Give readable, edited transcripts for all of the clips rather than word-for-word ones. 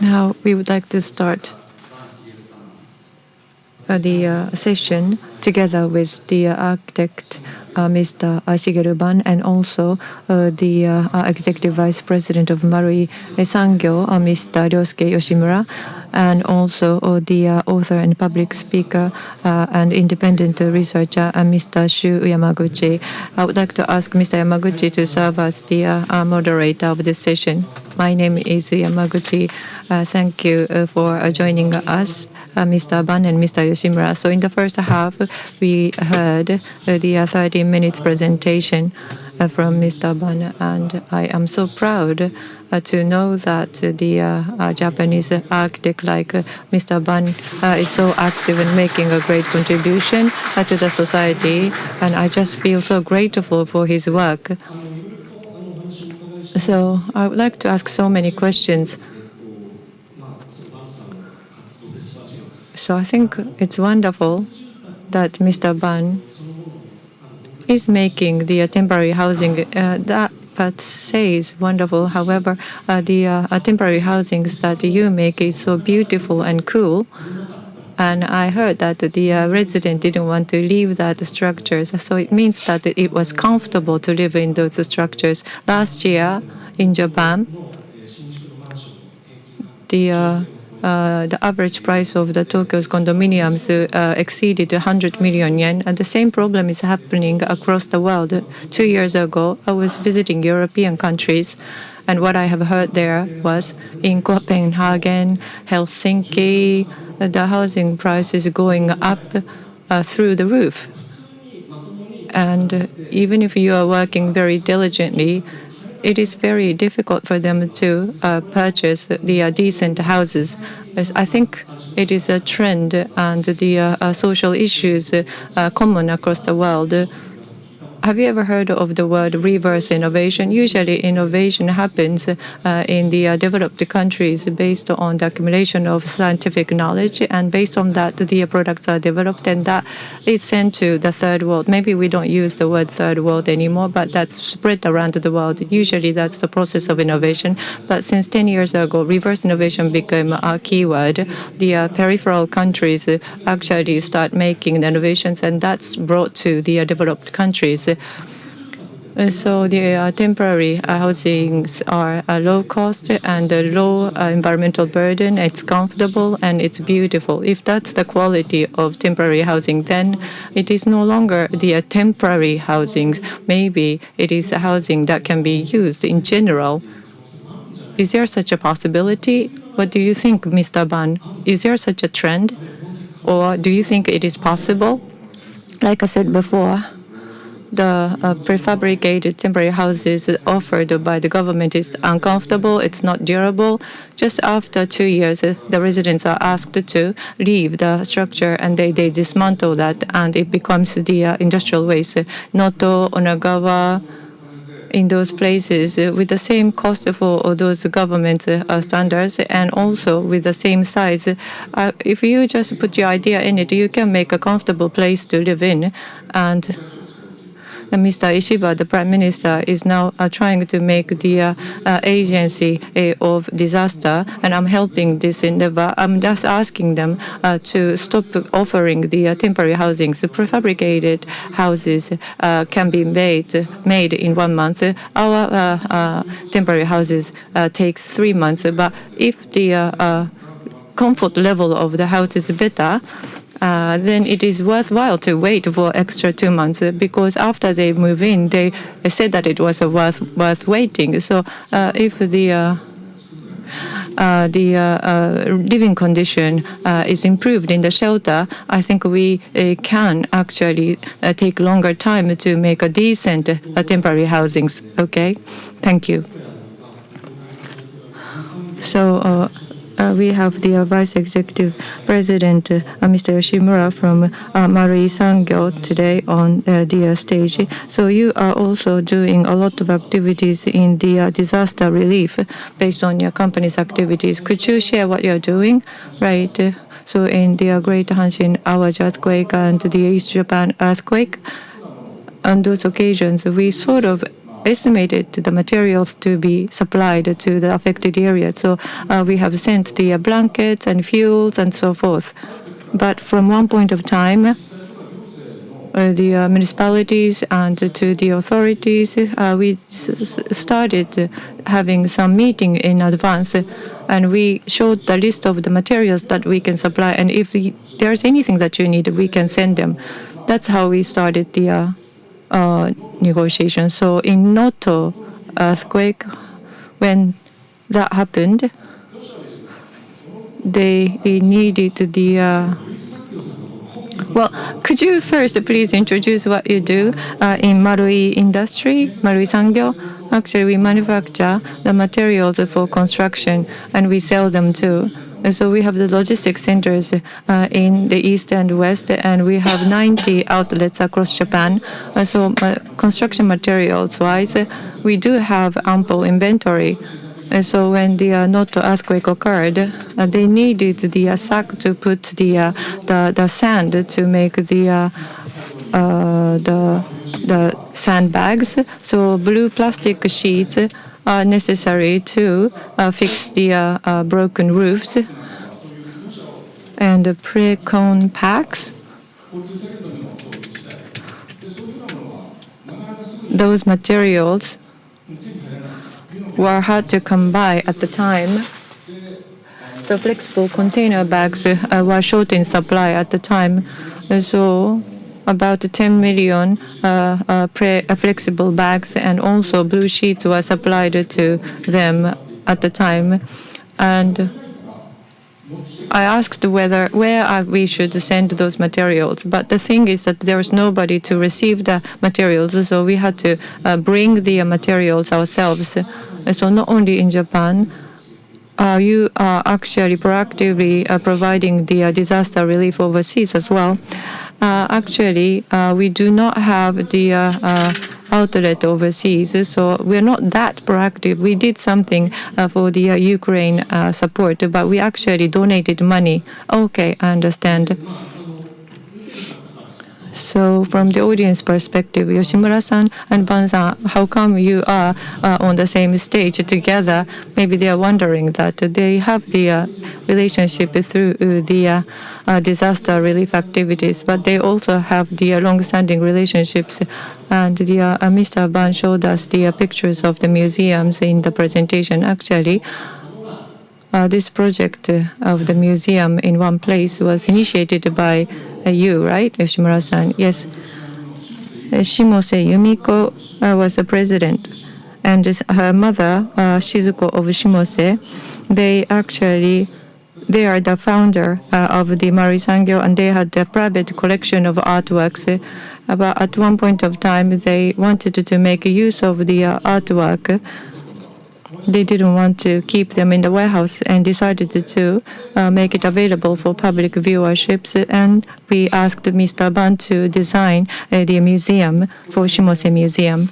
Now we would like to start the session together with the architect Mr. Shigeru Ban, and also the Executive Vice President of MARUI SANGYO, Mr. Ryosuke Yoshimura, and also the author and public speaker and independent researcher Mr. Shu Yamaguchi. I would like to ask Mr. Yamaguchi to serve as the moderator of this session. My name is Yamaguchi. Thank you for joining us, Mr. Ban and Mr. Yoshimura. So in the first half, we heard the 30 minutes presentation from Mr. Ban, and I am so proud to know that the Japanese architect like Mr. Ban is so active in making a great contribution to the society, and I just feel so grateful for his work. So I would like to ask so many questions. So I think it's wonderful that Mr. Ban is making the temporary housing. That part says wonderful. However, the temporary housings that you make is so beautiful and cool. And I heard that the resident didn't want to leave that structures. So it means that it was comfortable to live in those structures. Last year in Japan, the average price of the Tokyo's condominiums exceeded 100 million yen, and the same problem is happening across the world. 2 years ago, I was visiting European countries, and what I have heard there was in Copenhagen, Helsinki, the housing price is going up through the roof. And even if you are working very diligently, it is very difficult for them to purchase the decent houses. I think it is a trend, and the social issues are common across the world. Have you ever heard of the word reverse innovation? Usually innovation happens in the developed countries based on the accumulation of scientific knowledge, and based on that the products are developed, and that is sent to the third world. Maybe we don't use the word third world anymore, but that's spread around the world. Usually that's the process of innovation. But since 10 years ago, reverse innovation became a keyword. The peripheral countries actually start making the innovations, and that's brought to the developed countries. So the temporary housings are low cost and low environmental burden. It's comfortable and it's beautiful. If that's the quality of temporary housing, then it is no longer the temporary housings. Maybe it is a housing that can be used in general. Is there such a possibility? What do you think, Mr. Ban? Is there such a trend? Or do you think it is possible? Like I said before, the prefabricated temporary houses offered by the government is uncomfortable, it's not durable. Just after 2 years, the residents are asked to leave the structure, and they dismantle that, and it becomes the industrial waste. Noto, Onagawa, in those places with the same cost for those government standards, and also with the same size. If you just put your idea in it, you can make a comfortable place to live in. And Mr. Ishiba, the Prime Minister, is now trying to make the agency of disaster, and I'm helping this endeavor. I'm just asking them to stop offering the temporary housings. The prefabricated houses can be made in 1 month. Our temporary houses takes 3 months. But if the comfort level of the house is better, then it is worthwhile to wait for extra 2 months, because after they move in, they said that it was worth waiting. So if the living condition is improved in the shelter, I think we can actually take longer time to make a decent temporary housings. Okay, thank you. So we have the Vice Executive President, Mr. Yoshimura from MARUI SANGYO today on the stage. So you are also doing a lot of activities in the disaster relief based on your company's activities. Could you share what you're doing? Right. So in the Great Hanshin Awaji earthquake and the East Japan earthquake, on those occasions, we sort of estimated the materials to be supplied to the affected area. So we have sent the blankets and fuels and so forth. But from one point of time, the municipalities and to the authorities, we started having some meeting in advance, and we showed the list of the materials that we can supply, and if there's anything that you need, we can send them. That's how we started the negotiation. So in Noto earthquake, when that happened, they needed the well, could you first please introduce what you do in MARUI industry, MARUI SANGYO? Actually, we manufacture the materials for construction, and we sell them too. And so we have the logistics centers in the east and west, and we have 90 outlets across Japan. So construction materials-wise, we do have ample inventory. So when the Noto earthquake occurred, they needed the sack to put the sand to make the sandbags. So blue plastic sheets are necessary to fix the broken roofs, and the pre-cone packs. Those materials were hard to come by at the time. The flexible container bags were short in supply at the time. So about 10 million flexible bags and also blue sheets were supplied to them at the time. And I asked where we should send those materials, but the thing is that there was nobody to receive the materials, so we had to bring the materials ourselves. So not only in Japan, you are actually proactively providing the disaster relief overseas as well. Actually, we do not have the outlet overseas, so we're not that proactive. We did something for the Ukraine support, but we actually donated money. Okay, I understand. So from the audience perspective, Yoshimura-san and Ban-san, how come you are on the same stage together? Maybe they are wondering that they have the relationship through the disaster relief activities, but they also have the long-standing relationships. And the Mr. Ban showed us the pictures of the museums in the presentation. Actually, this project of the museum in one place was initiated by you, right, Yoshimura-san? Yes. Shimos Yumiko was the president, and her mother, Shizuko of Shimos, they are the founder of the MARUI SANGYO, and they had a private collection of artworks. But at one point of time, they wanted to make use of the artwork. They didn't want to keep them in the warehouse and decided to make it available for public viewerships. And we asked Mr. Ban to design the museum for Shimose Museum.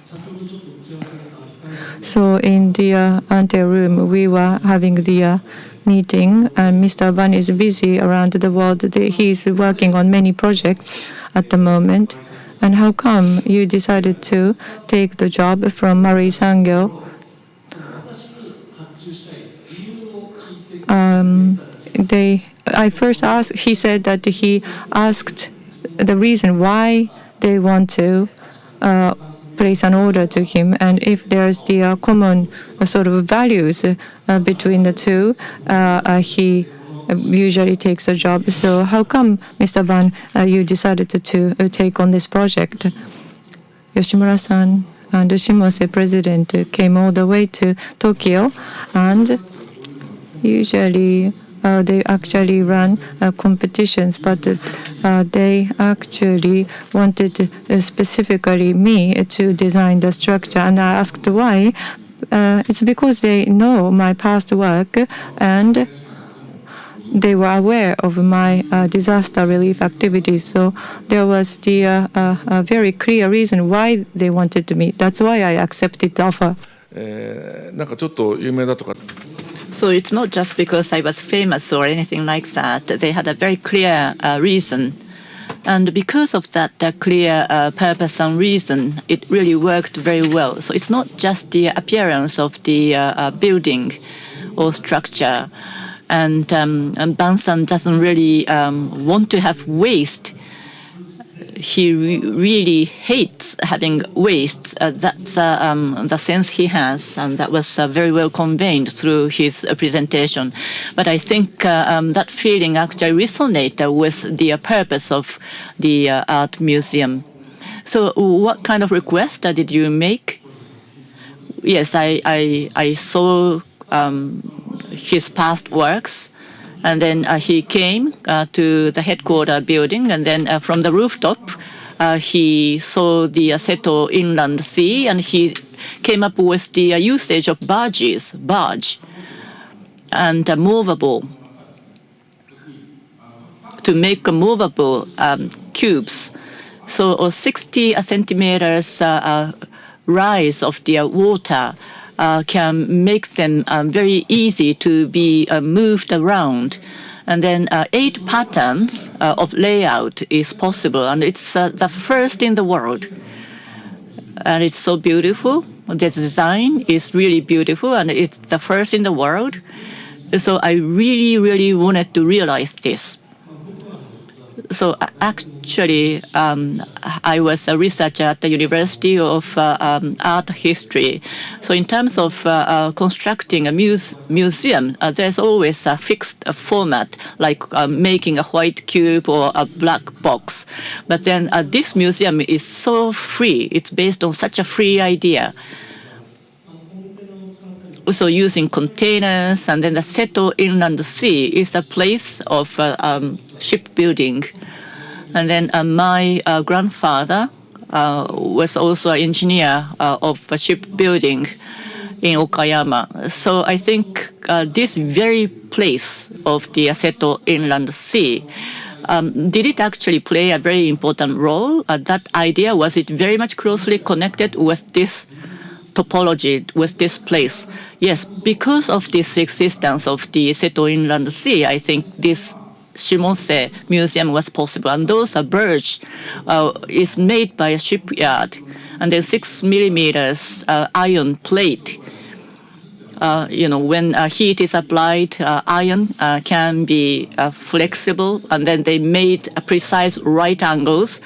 So in the ante room, we were having the meeting, and Mr. Ban is busy around the world. He's working on many projects at the moment. And how come you decided to take the job from MARUI SANGYO? I first asked, he said that he asked the reason why they want to place an order to him, and if there's the common sort of values between the two, he usually takes a job. So how come, Mr. Ban, you decided to take on this project? Yoshimura-san and the Shimose president came all the way to Tokyo, and usually they actually run competitions, but they actually wanted specifically me to design the structure. And I asked why. It's because they know my past work, and they were aware of my disaster relief activities. So there was the very clear reason why they wanted me. That's why I accepted the offer. So it's not just because I was famous or anything like that. They had a very clear reason. And because of that clear purpose and reason, it really worked very well. So it's not just the appearance of the building or structure. And Bansan doesn't really want to have waste. He really hates having waste. That's the sense he has, and that was very well conveyed through his presentation. But I think that feeling actually resonated with the purpose of the art museum. So what kind of request did you make? Yes, I saw his past works. And then he came to the headquarter building, and then from the rooftop, he saw the Seto Inland Sea, and he came up with the usage of barge, and movable, to make movable cubes. So 60 centimeters rise of the water can make them very easy to be moved around. And then 8 patterns of layout is possible, and it's the first in the world. And it's so beautiful. The design is really beautiful, and it's the first in the world. So I really, really wanted to realize this. So actually, I was a researcher at the University of Art History. So in terms of constructing a museum, there's always a fixed format, like making a white cube or a black box. But then this museum is so free. It's based on such a free idea. So using containers, and then the Seto Inland Sea is a place of shipbuilding. And then my grandfather was also an engineer of shipbuilding in Okayama. So I think this very place of the Seto Inland Sea, did it actually play a very important role? That idea, was it very much closely connected with this topology, with this place? Yes, because of this existence of the Seto Inland Sea, I think this Shimos museum was possible. And those barge is made by a shipyard, and then 6 millimeters iron plate. When heat is applied, iron can be flexible, and then they made precise right angles,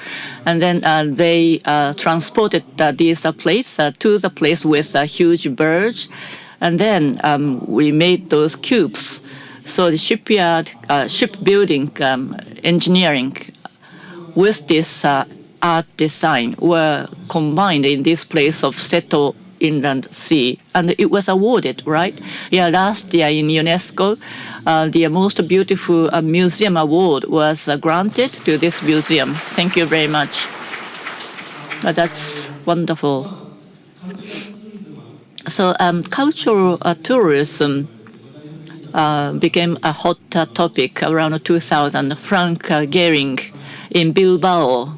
and then they transported these plates to the place with a huge barge, and then we made those cubes. So the shipbuilding engineering with this art design were combined in this place of Seto Inland Sea, and it was awarded, right? Yeah, last year in UNESCO, the most beautiful museum award was granted to this museum. Thank you very much. That's wonderful. So cultural tourism became a hot topic around 2000. Frank Gehring in Bilbao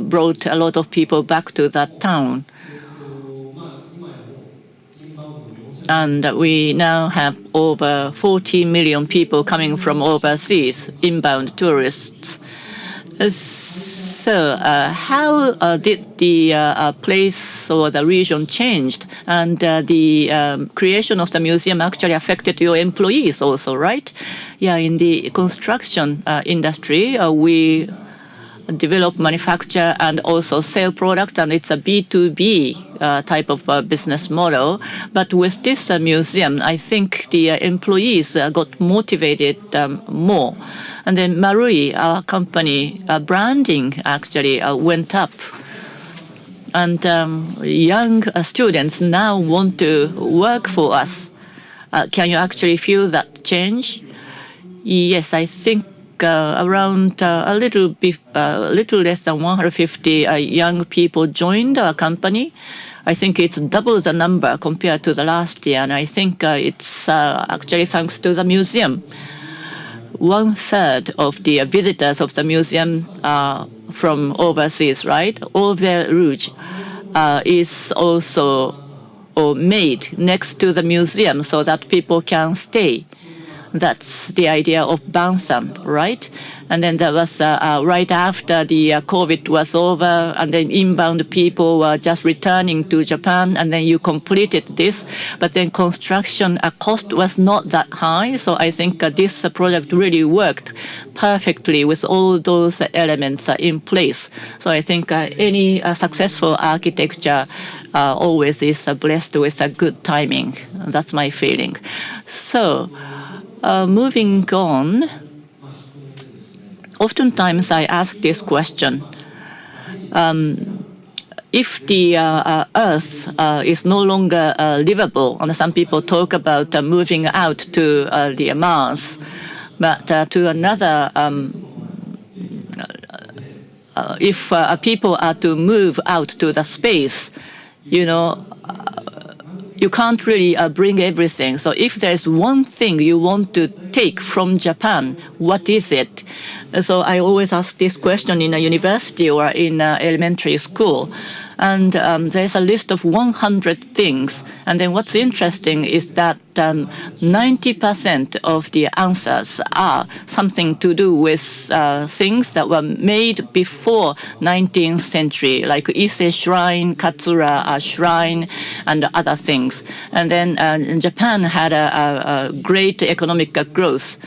brought a lot of people back to that town. And we now have over 40 million people coming from overseas, inbound tourists. So how did the place or the region changed? And the creation of the museum actually affected your employees also, right? Yeah, in the construction industry, we develop, manufacture, and also sell products, and it's a B2B type of business model. But with this museum, I think the employees got motivated more. And then MARUI, our company, branding actually went up. And young students now want to work for us. Can you actually feel that change? Yes, I think around a little less than 150 young people joined our company. I think it's double the number compared to the last year, and I think it's actually thanks to the museum. 1/3 of the visitors of the museum are from overseas, right? Auver Rouge is also made next to the museum so that people can stay. That's the idea of Bansan, right? And then that was right after the COVID was over, and then inbound people were just returning to Japan, and then you completed this. But then construction cost was not that high, so I think this project really worked perfectly with all those elements in place. So I think any successful architecture always is blessed with a good timing. That's my feeling. So moving on, oftentimes I ask this question. If the Earth is no longer livable, and some people talk about moving out to the Mars, but to another, if people are to move out to the space, you can't really bring everything. So if there's one thing you want to take from Japan, what is it? So I always ask this question in a university or in elementary school. And there's a list of 100 things. And then what's interesting is that 90% of the answers are something to do with things that were made before 19th century, like Ise Shrine, Katsura Shrine, and other things. And then Japan had a great economic growth.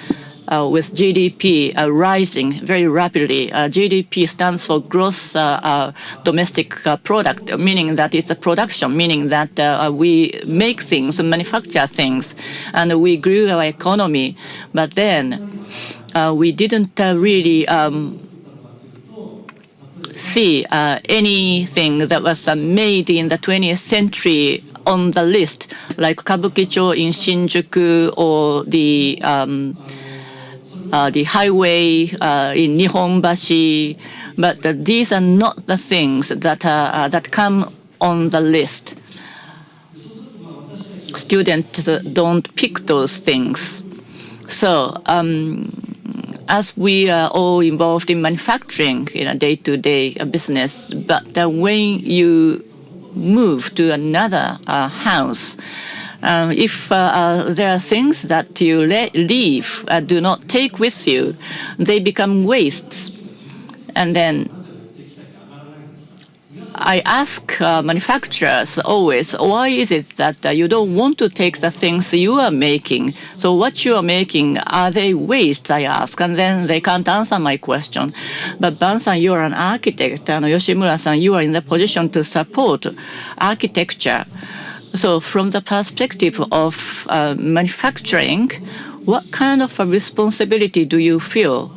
With GDP rising very rapidly. GDP stands for gross domestic product, meaning that it's a production, meaning that we make things, manufacture things, and we grew our economy. But then we didn't really see anything that was made in the 20th century on the list, like Kabukicho in Shinjuku or the highway in Nihonbashi, but these are not the things that come on the list. Students don't pick those things. So as we are all involved in manufacturing in a day-to-day business, but when you move to another house, if there are things that you leave, do not take with you, they become wastes. And then I ask manufacturers always, why is it that you don't want to take the things you are making? So what you are making, are they wastes, I ask, and then they can't answer my question. But Ban-san, you are an architect, and Yoshimura-san, you are in the position to support architecture. So from the perspective of manufacturing, what kind of a responsibility do you feel?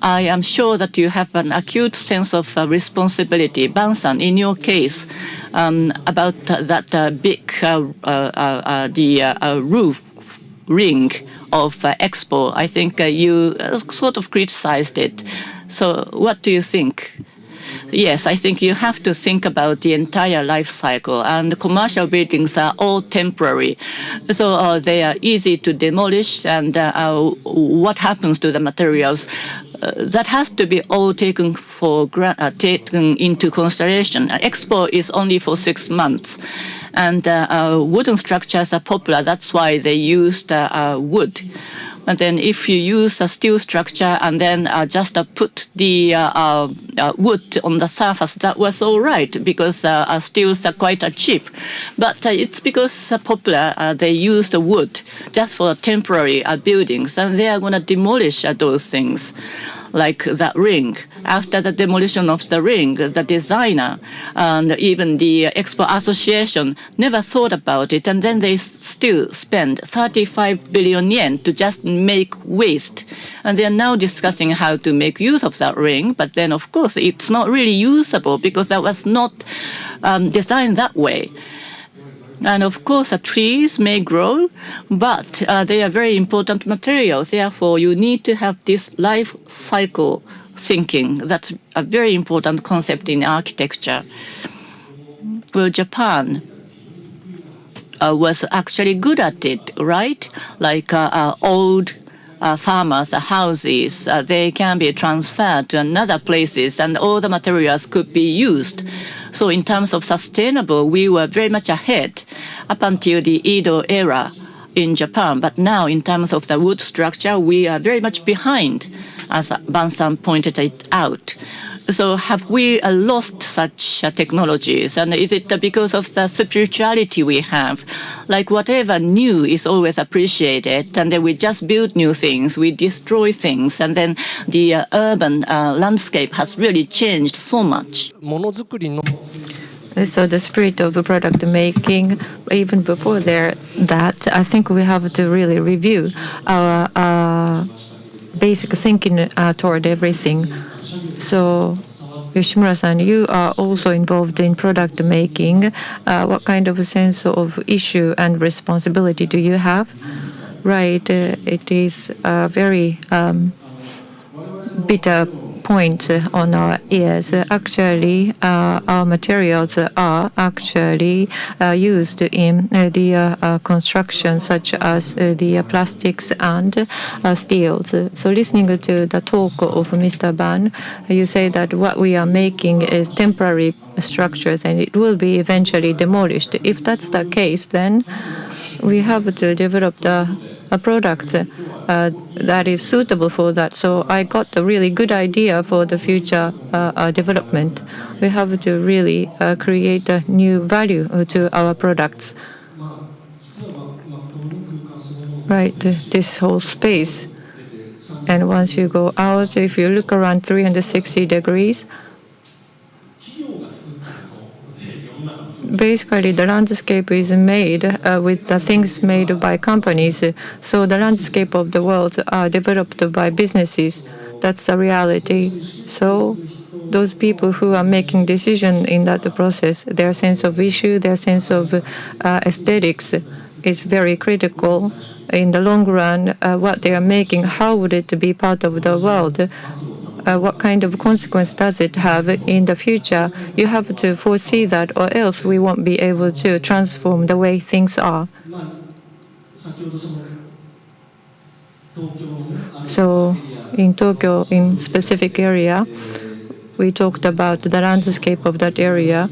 I am sure that you have an acute sense of responsibility. Ban-san, in your case, about that big roof ring of Expo, I think you sort of criticized it. So what do you think? Yes, I think you have to think about the entire life cycle, and commercial buildings are all temporary. So they are easy to demolish, and what happens to the materials? That has to be all taken into consideration. Expo is only for 6 months, and wooden structures are popular. That's why they used wood. And then if you use a steel structure and then just put the wood on the surface, that was all right, because steels are quite cheap. But it's because popular, they use the wood just for temporary buildings, and they are going to demolish those things. Like that ring. After the demolition of the ring, the designer and even the Expo Association never thought about it, and then they still spend 35 billion yen to just make waste. And they are now discussing how to make use of that ring, but then of course it's not really usable because that was not designed that way. And of course, trees may grow, but they are very important materials. Therefore, you need to have this life cycle thinking. That's a very important concept in architecture. Well, Japan was actually good at it, right? Like old farmers' houses, they can be transferred to another places, and all the materials could be used. So in terms of sustainable, we were very much ahead up until the Edo era. in Japan. But now, in terms of the wood structure, we are very much behind, as Ban-san pointed it out. So have we lost such technologies? And is it because of the spirituality we have? Like whatever new is always appreciated, and then we just build new things, we destroy things, and then the urban landscape has really changed so much. So the spirit of product making, even before that, I think we have to really review our basic thinking toward everything. So, Yoshimura-san, you are also involved in product making. What kind of a sense of issue and responsibility do you have? Right, it is a very bitter point on our ears. Actually, our materials are actually used in the construction, such as the plastics and steels. So listening to the talk of Mr. Ban, you say that what we are making is temporary structures and it will be eventually demolished. If that's the case, then we have to develop a product that is suitable for that. So I got a really good idea for the future development. We have to really create a new value to our products. Right, this whole space. And once you go out, if you look around 360 degrees, basically the landscape is made with the things made by companies. So the landscape of the world are developed by businesses. That's the reality. So those people who are making decisions in that process, their sense of issue, their sense of aesthetics is very critical. In the long run, what they are making, how would it be part of the world? What kind of consequence does it have in the future? You have to foresee that, or else we won't be able to transform the way things are. So in Tokyo, in specific area, we talked about the landscape of that area.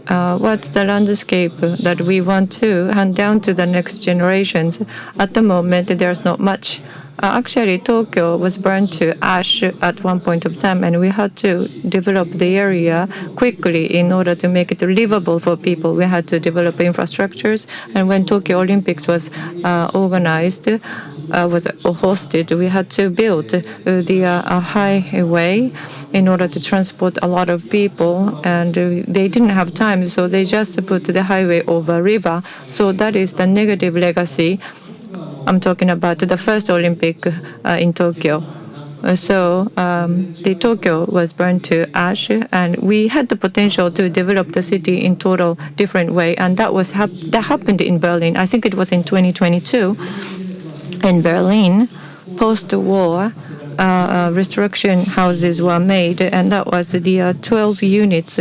What's the landscape that we want to hand down to the next generations? At the moment, there's not much. Actually, Tokyo was burned to ash at one point of time, and we had to develop the area quickly in order to make it livable for people. We had to develop infrastructures, and when Tokyo Olympics was organized, was hosted, we had to build the highway in order to transport a lot of people, and they didn't have time, so they just put the highway over a river. So that is the negative legacy. I'm talking about the first Olympic in Tokyo. So the Tokyo was burned to ash, and we had the potential to develop the city in total different way, and that happened in Berlin. I think it was in 2022 in Berlin. Post-war, restriction houses were made, and that was the 12 units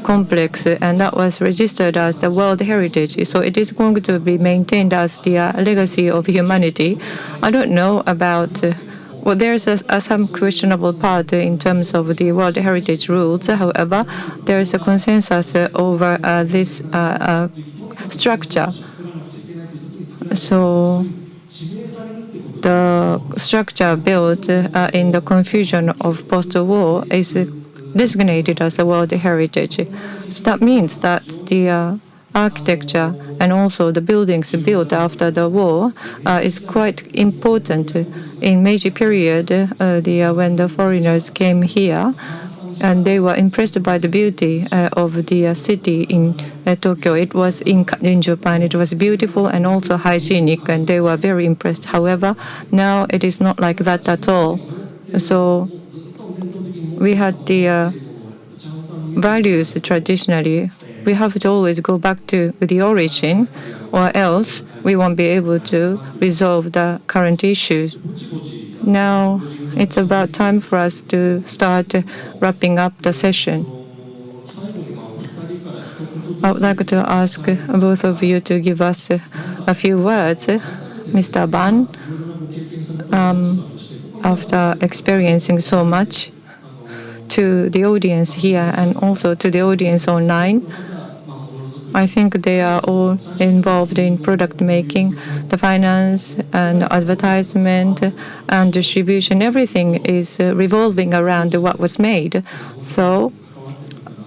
complex, and that was registered as the World Heritage. So it is going to be maintained as the legacy of humanity. I don't know about. Well, there's some questionable part in terms of the World Heritage rules. However, there is a consensus over this structure. So the structure built in the confusion of post-war is designated as a World Heritage. So that means that the architecture and also the buildings built after the war is quite important. In Meiji period, when the foreigners came here, and they were impressed by the beauty of the city in Tokyo. It was in Japan. It was beautiful and also hygienic, and they were very impressed. However, now it is not like that at all. So we had the values traditionally. We have to always go back to the origin, or else we won't be able to resolve the current issues. Now it's about time for us to start wrapping up the session. I would like to ask both of you to give us a few words. Mr. Ban, after experiencing so much, to the audience here and also to the audience online, I think they are all involved in product making, the finance and advertisement and distribution. Everything is revolving around what was made. So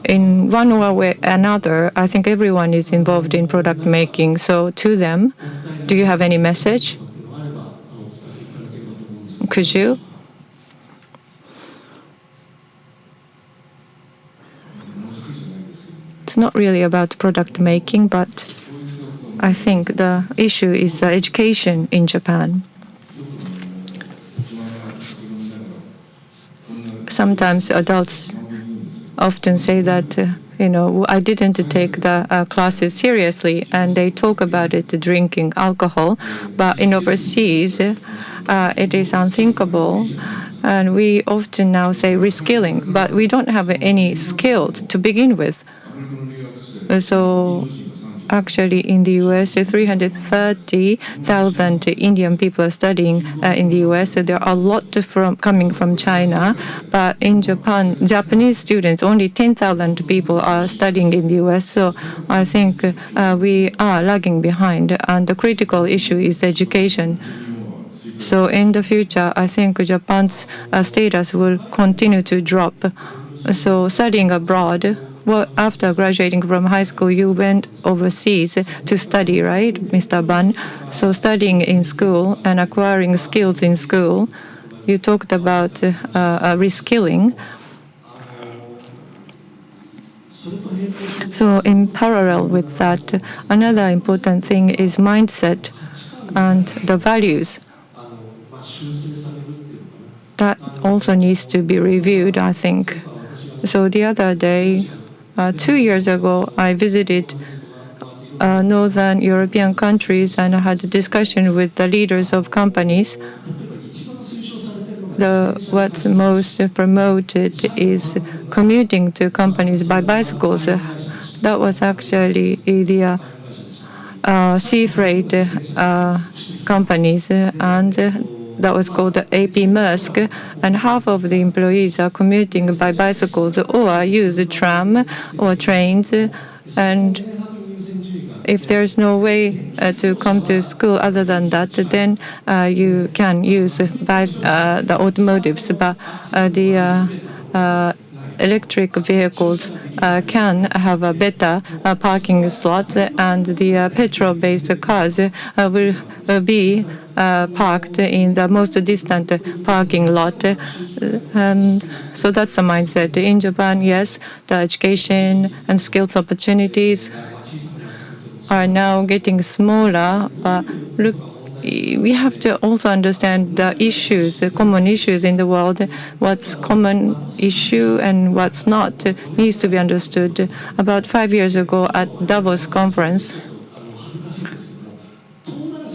in one way or another, I think everyone is involved in product making. So to them, do you have any message? Could you? It's not really about product making, but I think the issue is education in Japan. Sometimes adults often say that, I didn't take the classes seriously, and they talk about it, drinking alcohol. But in overseas, it is unthinkable. And we often now say reskilling, but we don't have any skill to begin with. So actually in the US, 330,000 Indian people are studying in the US. So there are a lot coming from China. But in Japan, Japanese students, only 10,000 people are studying in the US. So I think we are lagging behind. And the critical issue is education. So in the future, I think Japan's status will continue to drop. So studying abroad, well, after graduating from high school, you went overseas to study, right, Mr. Ban? So studying in school and acquiring skills in school, you talked about reskilling. So in parallel with that, another important thing is mindset and the values. That also needs to be reviewed, I think. So the other day, 2 years ago, I visited Northern European countries and I had a discussion with the leaders of companies. What's most promoted is commuting to companies by bicycles. That was actually the sea freight companies, and that was called AP Maersk, and half of the employees are commuting by bicycles or use the tram or trains. And if there's no way to come to school other than that, then you can use the automotives. But the electric vehicles can have a better parking slot, and the petrol-based cars will be parked in the most distant parking lot. And so that's the mindset. In Japan, yes, the education and skills opportunities are now getting smaller, but look, we have to also understand the issues, the common issues in the world. What's common issue and what's not needs to be understood. About 5 years ago at Davos conference,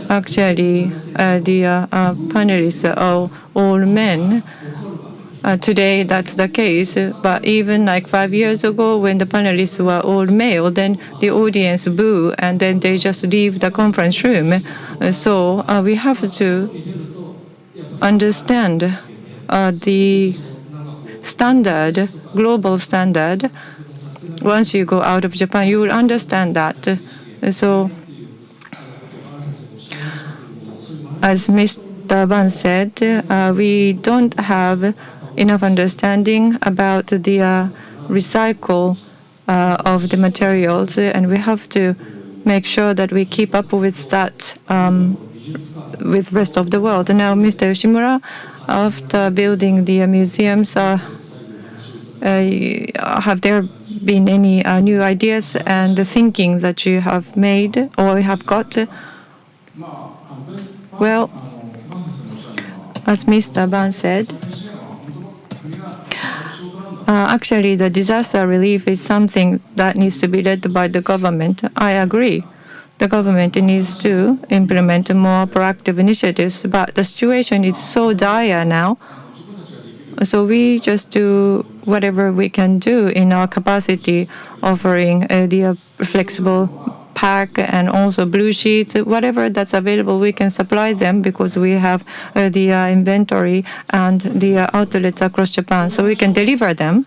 actually the panelists are all men. Today that's the case, but even like 5 years ago when the panelists were all male, then the audience boo and then they just leave the conference room. So we have to understand the standard, global standard. Once you go out of Japan, you will understand that. So as Mr. Ban said, we don't have enough understanding about the recycle of the materials, and we have to make sure that we keep up with that with rest of the world. Now, Mr. Yoshimura, after building the museums, have there been any new ideas and the thinking that you have made or have got? Well, as Mr. Ban said, actually, the disaster relief is something that needs to be led by the government. I agree. The government needs to implement more proactive initiatives, but the situation is so dire now. So we just do whatever we can do in our capacity, offering the flexible pack and also blue sheets, whatever that's available, we can supply them because we have the inventory and the outlets across Japan, so we can deliver them.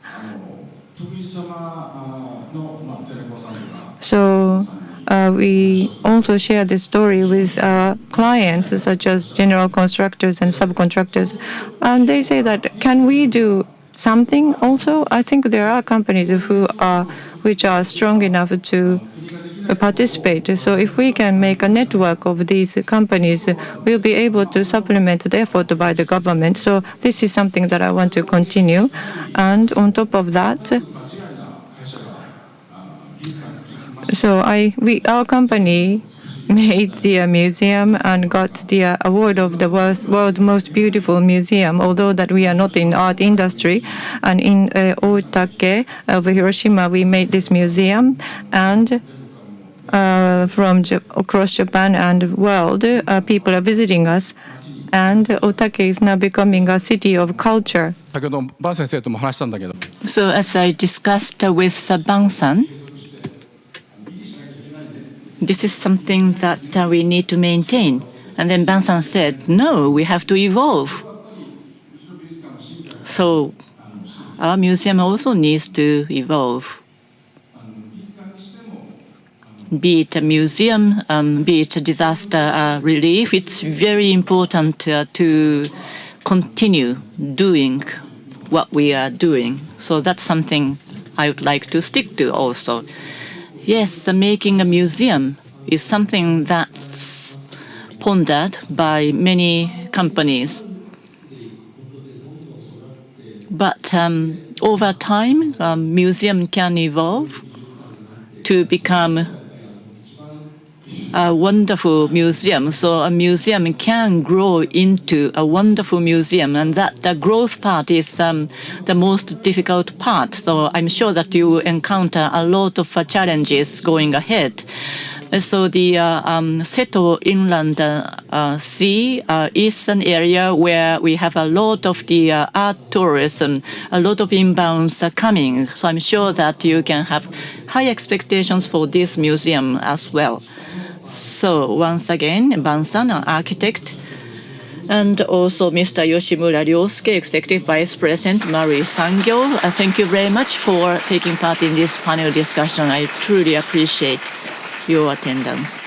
So we also share this story with clients such as general constructors and subcontractors. And they say that, can we do something also? I think there are companies which are strong enough to participate. So if we can make a network of these companies, we'll be able to supplement the effort by the government. So this is something that I want to continue. And on top of that, so our company made the museum and got the award of the world's most beautiful museum, although that we are not in art industry. And in Otake of Hiroshima, we made this museum, and from across Japan and world, people are visiting us. And Otake is now becoming a city of culture. 先ほどバン先生とも話したんだけど、 So as I discussed with Ban-san, this is something that we need to maintain. And then Ban-san said, no, we have to evolve. So our museum also needs to evolve. Be it a museum, be it a disaster relief, it's very important to continue doing what we are doing. So that's something I would like to stick to also. Yes, making a museum is something that's pondered by many companies. But over time, museum can evolve to become a wonderful museum. So a museum can grow into a wonderful museum, and that the growth part is the most difficult part. So I'm sure that you will encounter a lot of challenges going ahead. So the Seto Inland Sea is an area where we have a lot of the art tourism, a lot of inbounds coming. So I'm sure that you can have high expectations for this museum as well. So once again, Ban-san, an architect, and also Mr. Yoshimura Ryosuke, Executive Vice President, MARUI SANGYO. Thank you very much for taking part in this panel discussion. I truly appreciate your attendance.